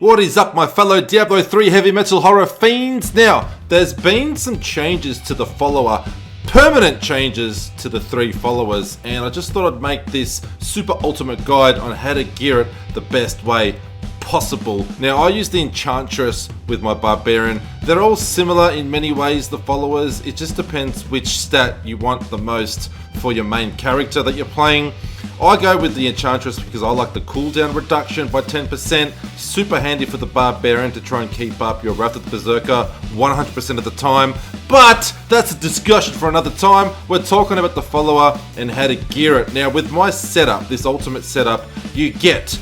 What is up, my fellow Diablo 3 heavy metal horror fiends? Now, there's been some changes to the follower, permanent changes to the 3 followers, and I just thought I'd make this super ultimate guide on how to gear it the best way possible. Now, I use the Enchantress with my Barbarian. They're all similar in many ways, the followers. It just depends which stat you want the most for your main character that you're playing. I go with the Enchantress because I like the cooldown reduction by 10%. Super handy for the Barbarian to try and keep up your Wrath of the Berserker 100% of the time. But that's a discussion for another time. We're talking about the follower and how to gear it. Now, with my setup, this ultimate setup, you get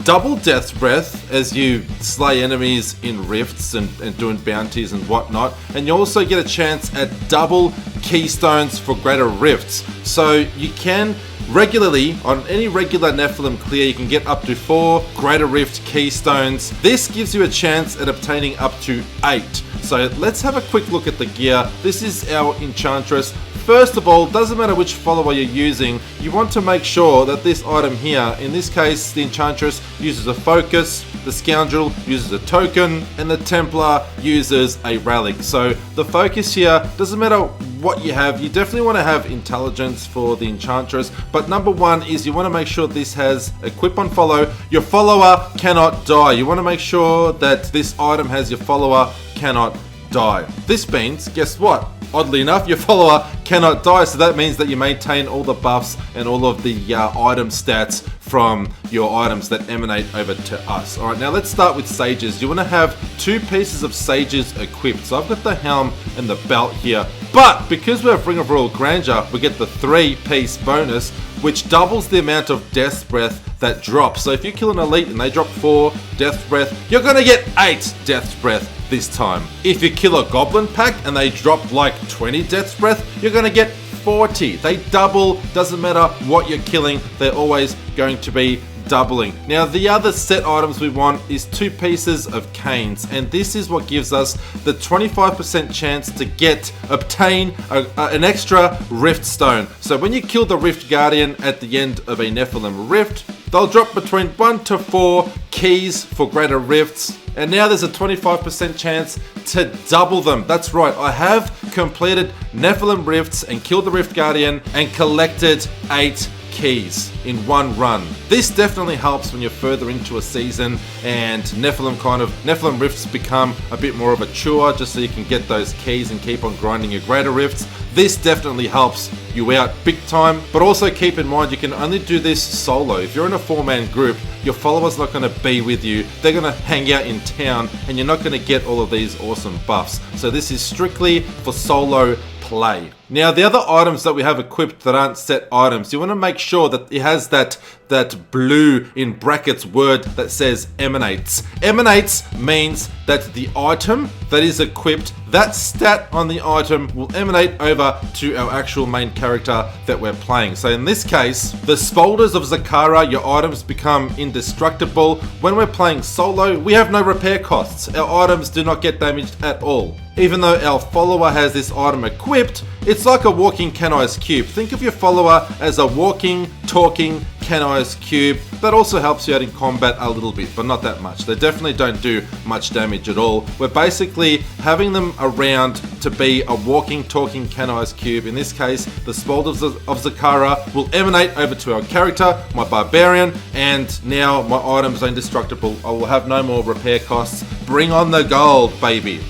double Death's Breath as you slay enemies in rifts and doing bounties and whatnot, and you also get a chance at double keystones for greater rifts. So you can regularly, on any regular Nephilim clear, you can get up to 4 greater rift keystones. This gives you a chance at obtaining up to 8. So let's have a quick look at the gear. This is our Enchantress. First of all, doesn't matter which follower you're using, you want to make sure that this item here, in this case the Enchantress uses a focus, the Scoundrel uses a token, and the Templar uses a relic. So the focus here, doesn't matter what you have, you definitely want to have intelligence for the Enchantress, but number 1 is you want to make sure this has equip on follow. Your follower cannot die. You want to make sure that this item has your follower cannot die. This means, guess what? Oddly enough, your follower cannot die, so that means that you maintain all the buffs and all of the item stats from your items that emanate over to us. Alright, now let's start with sages. You want to have 2 pieces of sages equipped. So I've got the helm and the belt here, but because we have Ring of Royal Grandeur, we get the 3-piece bonus, which doubles the amount of Death's Breath that drops. So if you kill an elite and they drop 4 Death's Breath, you're gonna get 8 Death's Breath this time. If you kill a goblin pack and they drop like 20 Death's Breath, you're gonna get 40. They double, doesn't matter what you're killing, they're always going to be doubling. Now, the other set items we want is 2 pieces of canes, and this is what gives us the 25% chance to obtain an extra Rift Stone. So when you kill the Rift Guardian at the end of a Nephilim Rift, they'll drop between 1 to 4 keys for greater rifts, and now there's a 25% chance to double them. That's right, I have completed Nephilim Rifts and killed the Rift Guardian and collected 8 keys in one run. This definitely helps when you're further into a season and Nephilim Rifts become a bit more of a chore, just so you can get those keys and keep on grinding your greater rifts. This definitely helps you out big time, but also keep in mind you can only do this solo. If you're in a 4-man group, your follower's not going to be with you. They're going to hang out in town and you're not going to get all of these awesome buffs. So this is strictly for solo play. Now, the other items that we have equipped that aren't set items, you want to make sure that it has that blue in brackets word that says emanates. Emanates means that the item that is equipped, that stat on the item will emanate over to our actual main character that we're playing. So in this case, the Spolders of Zakara, your items become indestructible. When we're playing solo, we have no repair costs. Our items do not get damaged at all. Even though our follower has this item equipped, it's like a walking Canai's cube. Think of your follower as a walking, talking Canai's cube. That also helps you out in combat a little bit, but not that much. They definitely don't do much damage at all. We're basically having them around to be a walking, talking Canai's cube. In this case, the Spolders of Zakara will emanate over to our character, my Barbarian, and now my items are indestructible. I will have no more repair costs. Bring on the gold, baby.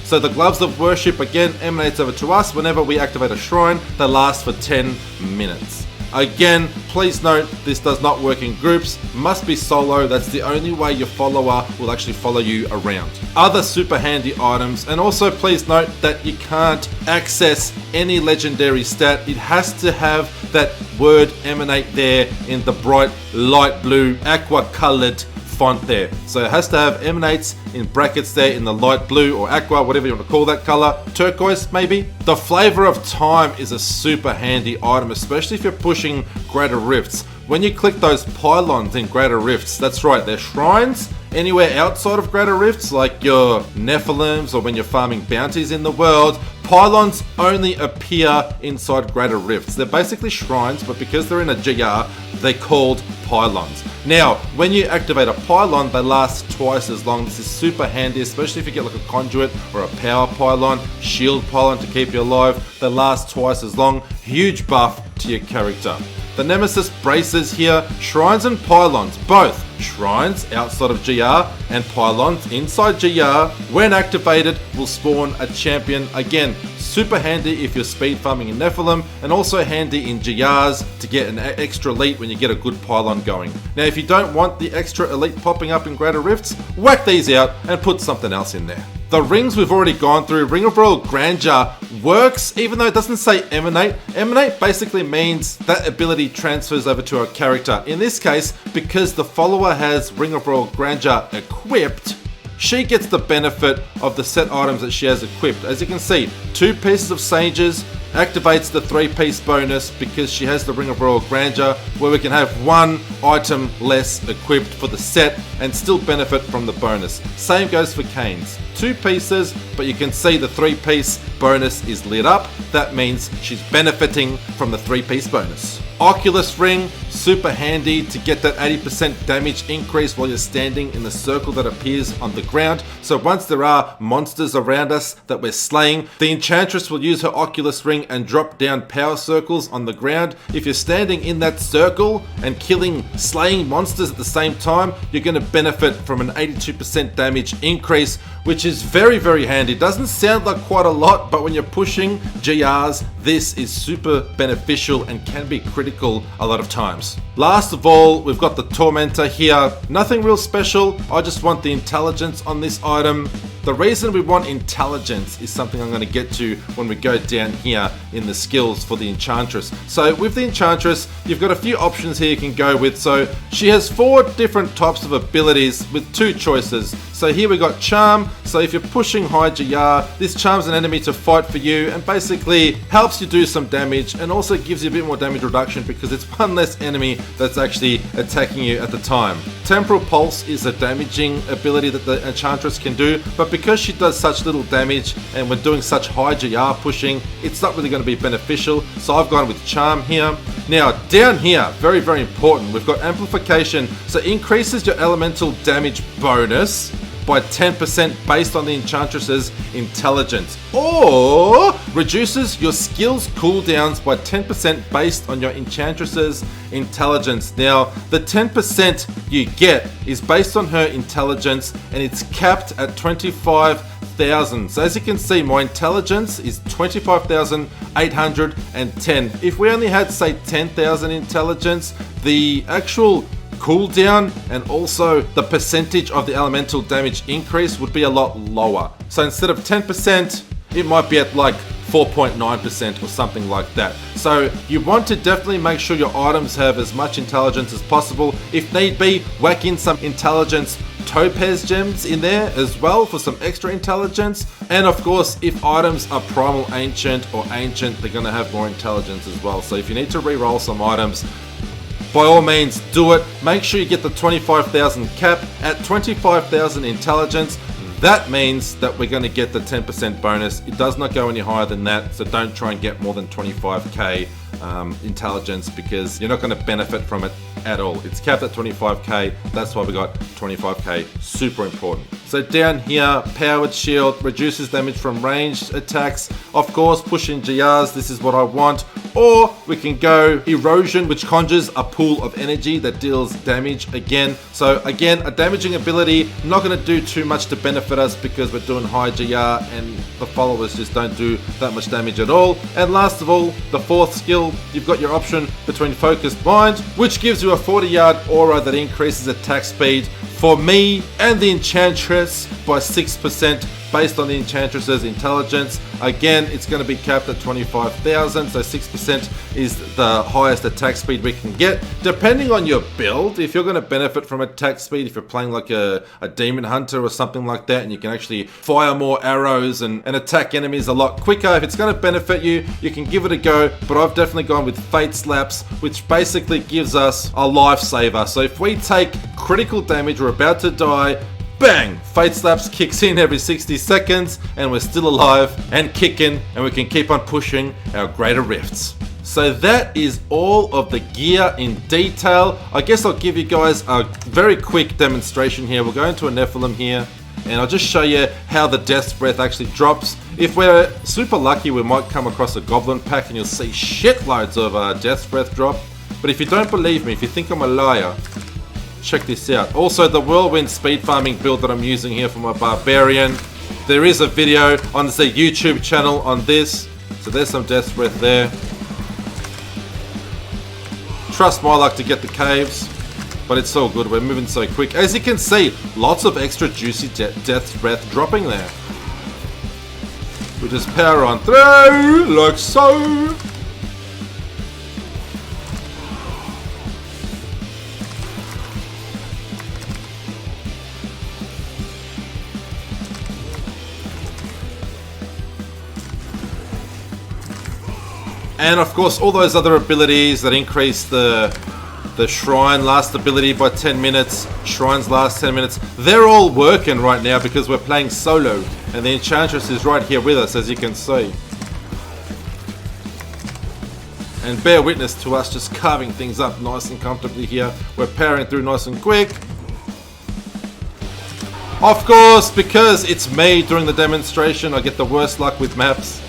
So the Gloves of Worship again emanates over to us whenever we activate a shrine. They last for 10 minutes. Again, please note this does not work in groups, must be solo. That's the only way your follower will actually follow you around. Other super handy items, and also please note that you can't access any legendary stat. It has to have that word emanate there in the bright light blue aqua colored font there. So it has to have emanates in brackets there in the light blue or aqua, whatever you want to call that color, turquoise maybe. The Flavor of Time is a super handy item, especially if you're pushing greater rifts. When you click those pylons in greater rifts, that's right, they're shrines anywhere outside of greater rifts, like your Nephilims or when you're farming bounties in the world. Pylons only appear inside greater rifts. They're basically shrines, but because they're in a GR, they're called pylons. Now, when you activate a pylon, they last twice as long. This is super handy, especially if you get like a conduit or a power pylon, shield pylon to keep you alive. They last twice as long. Huge buff to your character. The Nemesis braces here, shrines and pylons, both shrines outside of GR and pylons inside GR, when activated, will spawn a champion. Again, super handy if you're speed farming in Nephilim, and also handy in GRs to get an extra elite when you get a good pylon going. Now, if you don't want the extra elite popping up in Greater Rifts, whack these out and put something else in there. The rings we've already gone through. Ring of Royal Grandeur works, even though it doesn't say Emanate. Emanate basically means that ability transfers over to a character. In this case, because the follower has Ring of Royal Grandeur equipped, she gets the benefit of the set items that she has equipped. As you can see, 2 pieces of Sages, activates the 3-piece bonus because she has the Ring of Royal Grandeur, where we can have 1 item less equipped for the set and still benefit from the bonus. Same goes for Kane's. 2 pieces, but you can see the 3-piece bonus is lit up. That means she's benefiting from the 3-piece bonus. Oculus Ring, super handy to get that 80% damage increase while you're standing in the circle that appears on the ground. So once there are monsters around us that we're slaying, the Enchantress will use her Oculus Ring and drop down power circles on the ground. If you're standing in that circle and slaying monsters at the same time, you're going to benefit from an 82% damage increase, which is very, very handy. Doesn't sound like quite a lot, but when you're pushing GRs, this is super beneficial and can be critical a lot of times. Last of all, we've got the Tormentor here. Nothing real special. I just want the intelligence on this item. The reason we want intelligence is something I'm going to get to when we go down here in the skills for the Enchantress. So with the Enchantress, you've got a few options here you can go with. So she has 4 different types of abilities with 2 choices. So here we got Charm. So if you're pushing high GR, this charms an enemy to fight for you and basically helps you do some damage, and also gives you a bit more damage reduction because it's 1 less enemy that's actually attacking you at the time. Temporal Pulse is a damaging ability that the Enchantress can do, but because she does such little damage and we're doing such high GR pushing, it's not really going to be beneficial. So I've gone with Charm here. Now down here, very, very important, we've got Amplification. So increases your elemental damage bonus by 10% based on the Enchantress's intelligence, or reduces your skills cooldowns by 10% based on your Enchantress's intelligence. Now, the 10% you get is based on her intelligence, and it's capped at 25,000. So as you can see, my intelligence is 25,810. If we only had, say, 10,000 intelligence, the actual cooldown and also the percentage of the elemental damage increase would be a lot lower. So instead of 10%, it might be at like 4.9% or something like that. So you want to definitely make sure your items have as much intelligence as possible. If need be, whack in some intelligence topaz gems in there as well for some extra intelligence. And of course, if items are primal ancient or ancient, they're going to have more intelligence as well. So if you need to re-roll some items, by all means do it. Make sure you get the 25,000 cap. At 25,000 intelligence, that means that we're going to get the 10% bonus. It does not go any higher than that, so don't try and get more than 25k intelligence, because you're not going to benefit from it at all. It's capped at 25k, that's why we got 25k, super important. So down here, Powered Shield reduces damage from ranged attacks. Of course, pushing GRs, this is what I want. Or we can go Erosion, which conjures a pool of energy that deals damage again. So again, a damaging ability, not going to do too much to benefit us because we're doing high GR and the followers just don't do that much damage at all. And last of all, the 4th skill, you've got your option between Focused Mind, which gives you a 40-yard aura that increases attack speed for me and the Enchantress by 6% based on the Enchantress's intelligence. Again, it's going to be capped at 25,000, so 6% is the highest attack speed we can get. Depending on your build, if you're going to benefit from attack speed, if you're playing like a Demon Hunter or something like that, and you can actually fire more arrows and attack enemies a lot quicker, if it's going to benefit you, you can give it a go. But I've definitely gone with Fate Slaps, which basically gives us a lifesaver. So if we take critical damage, we're about to die, bang! Fate Slaps kicks in every 60 seconds, and we're still alive and kicking, and we can keep on pushing our greater rifts. So that is all of the gear in detail. I guess I'll give you guys a very quick demonstration here. We'll go into a Nephilim here, and I'll just show you how the Death's Breath actually drops. If we're super lucky, we might come across a Goblin pack, and you'll see shitloads of Death's Breath drop. But if you don't believe me, if you think I'm a liar, check this out. Also, the Whirlwind speed farming build that I'm using here for my Barbarian. There is a video on the YouTube channel on this. So there's some Death's Breath there. Trust my luck to get the caves, but it's all good. We're moving so quick. As you can see, lots of extra juicy Death's Breath dropping there. We just power on through, like so. And of course, all those other abilities that increase the shrine last ability by 10 minutes, shrines last 10 minutes, they're all working right now because we're playing solo. And the Enchantress is right here with us, as you can see. And bear witness to us just carving things up nice and comfortably here. We're powering through nice and quick. Of course, because it's me during the demonstration, I get the worst luck with maps.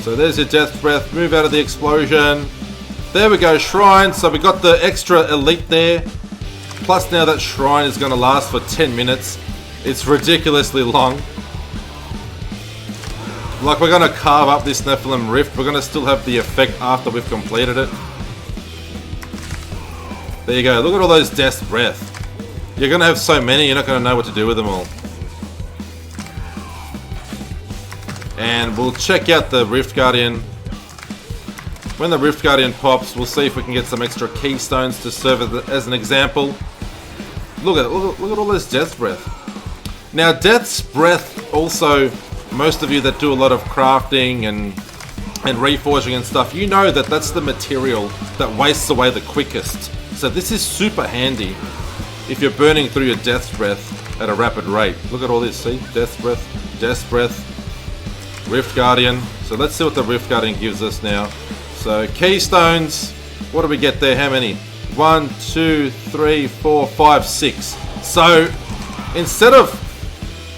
So there's your Death's Breath. Move out of the explosion. There we go, shrine. So we got the extra elite there. Plus now that shrine is going to last for 10 minutes. It's ridiculously long. Like, we're going to carve up this Nephilim Rift. We're going to still have the effect after we've completed it. There you go. Look at all those Death's Breath. You're going to have so many, you're not going to know what to do with them all. And we'll check out the Rift Guardian. When the Rift Guardian pops, we'll see if we can get some extra keystones to serve as an example. Look at all those Death's Breath. Now, Death's Breath also, most of you that do a lot of crafting and reforging and stuff, you know that that's the material that wastes away the quickest. So this is super handy if you're burning through your Death's Breath at a rapid rate. Look at all this, see? Death's Breath, Rift Guardian. So let's see what the Rift Guardian gives us now. So keystones, what do we get there? How many? 1, 2, 3, 4, 5, 6. So instead of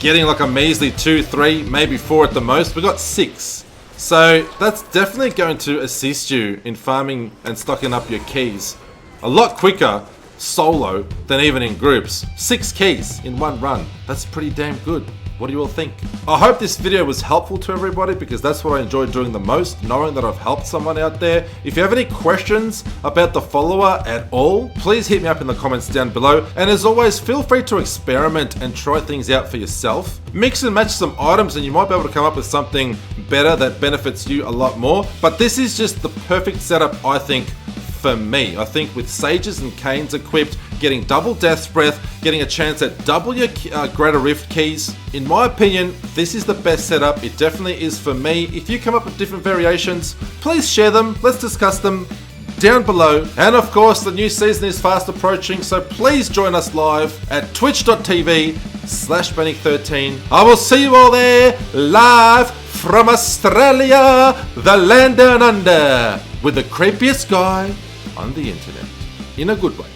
getting like a measly 2, 3, maybe 4 at the most, we got 6. So that's definitely going to assist you in farming and stocking up your keys a lot quicker solo than even in groups. 6 keys in one run. That's pretty damn good. What do you all think? I hope this video was helpful to everybody, because that's what I enjoy doing the most, knowing that I've helped someone out there. If you have any questions about the follower at all, please hit me up in the comments down below. And as always, feel free to experiment and try things out for yourself. Mix and match some items and you might be able to come up with something better that benefits you a lot more. But this is just the perfect setup, I think, for me. I think with Sages and Canes equipped, getting double Death's Breath, getting a chance at double your Greater Rift keys, in my opinion, this is the best setup. It definitely is for me. If you come up with different variations, please share them. Let's discuss them down below. And of course, the new season is fast approaching, so please join us live at twitch.tv/Benny13. I will see you all there, live from Australia, the land down under, with the creepiest guy on the internet, in a good way.